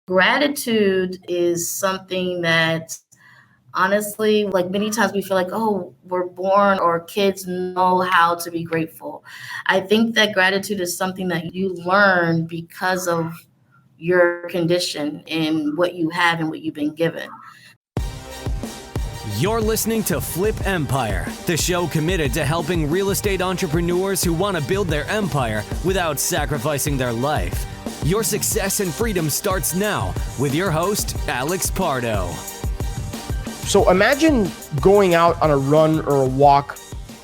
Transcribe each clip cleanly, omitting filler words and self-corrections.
Gratitude is something that honestly, like many times we feel like, oh, we're born or kids know how to be grateful. I think that gratitude is something that you learn because of your condition and what you have and what you've been given. You're listening to Flip Empire, the show committed to helping real estate entrepreneurs who want to build their empire without sacrificing their life. Your success and freedom starts now with your host, Alex Pardo. So imagine going out on a run or a walk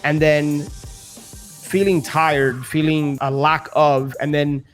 and then feeling tired, feeling a lack of, and then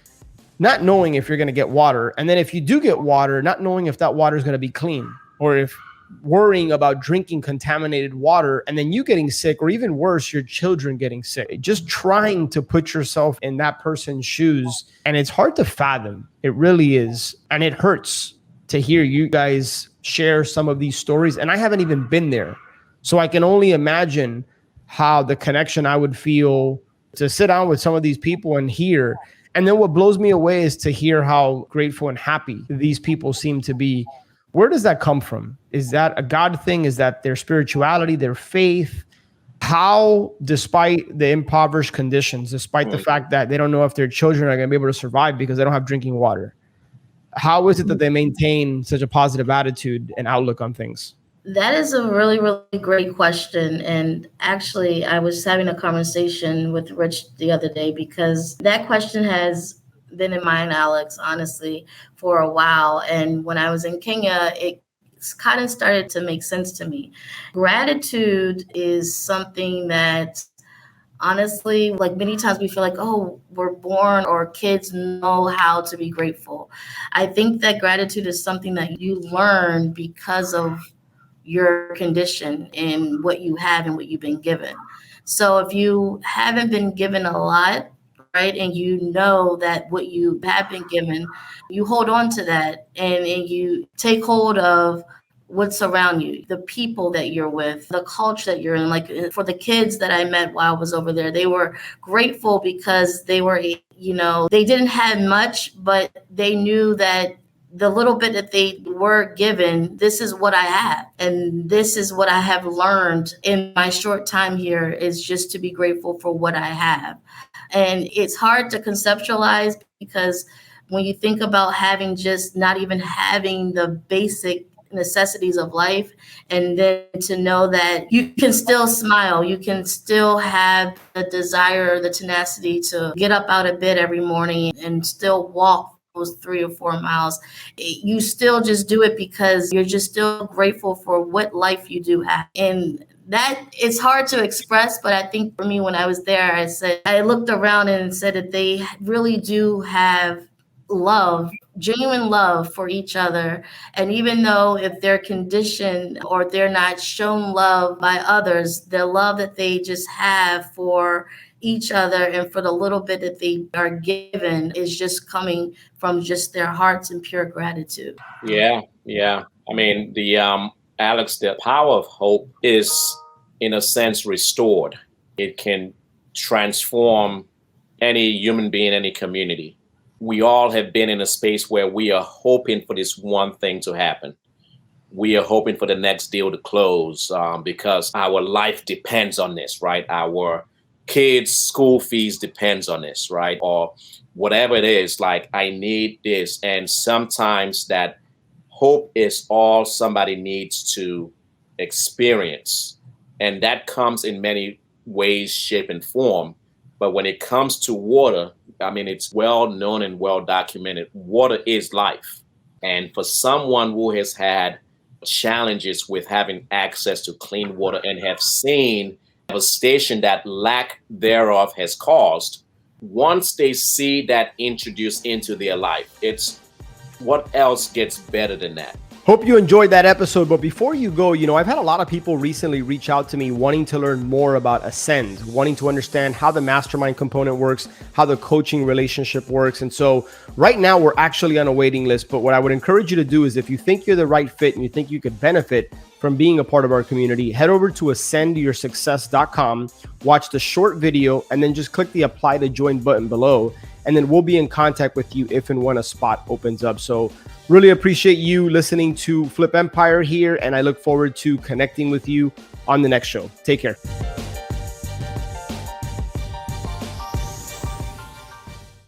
not knowing if you're going to get water. And then if you do get water, not knowing if that water is going to be clean, or if worrying about drinking contaminated water and then you getting sick, or even worse, your children getting sick. Just trying to put yourself in that person's shoes. And it's hard to fathom. It really is. And it hurts to hear you guys share some of these stories. And I haven't even been there. So I can only imagine how the connection I would feel to sit down with some of these people and hear. And then what blows me away is to hear how grateful and happy these people seem to be. Where does that come from? Is that a God thing? Is that their spirituality, their faith? How, despite the impoverished conditions, despite the fact that they don't know if their children are going to be able to survive because they don't have drinking water, how is it that they maintain such a positive attitude and outlook on things? That is a really, really great question. And actually, I was having a conversation with Rich the other day because that question has been in mind, Alex, honestly, for a while. And when I was in Kenya, it kind of started to make sense to me. Gratitude is something that honestly, like many times we feel like, oh, we're born or kids know how to be grateful. I think that gratitude is something that you learn because of your condition and what you have and what you've been given. So if you haven't been given a lot, right, and you know that what you have been given, you hold on to that and you take hold of what's around you, the people that you're with, the culture that you're in. Like for the kids that I met while I was over there, they were grateful because they were, they didn't have much, but they knew that the little bit that they were given, this is what I have. And this is what I have learned in my short time here, is just to be grateful for what I have. And it's hard to conceptualize because when you think about having just not even having the basic necessities of life, and then to know that you can still smile, you can still have the desire, the tenacity to get up out of bed every morning and still walk those 3 or 4 miles. You still just do it because you're just still grateful for what life you do have. And that it's hard to express, but I think for me, when I was there, I looked around and said that they really do have love, genuine love for each other. And even though if they're conditioned or they're not shown love by others, the love that they just have for each other and for the little bit that they are given is just coming from just their hearts and pure gratitude. Yeah. I mean, Alex, the power of hope is, in a sense, restored. It can transform any human being, any community. We all have been in a space where we are hoping for this one thing to happen. We are hoping for the next deal to close because our life depends on this, right? Our kids' school fees depends on this, right? Or whatever it is, like, I need this. And sometimes that hope is all somebody needs to experience. And that comes in many ways, shape, and form. But when it comes to water, I mean, it's well known and well documented. Water is life. And for someone who has had challenges with having access to clean water and have seen devastation that lack thereof has caused, once they see that introduced into their life, it's what else gets better than that? Hope you enjoyed that episode. But before you go, I've had a lot of people recently reach out to me wanting to learn more about Ascend, wanting to understand how the mastermind component works, how the coaching relationship works. And so right now we're actually on a waiting list. But what I would encourage you to do is, if you think you're the right fit and you think you could benefit from being a part of our community, head over to ascendyoursuccess.com, watch the short video, and then just click the apply to join button below. And then we'll be in contact with you if and when a spot opens up. So Really appreciate you listening to Flip Empire here, and I look forward to connecting with you on the next show. Take care.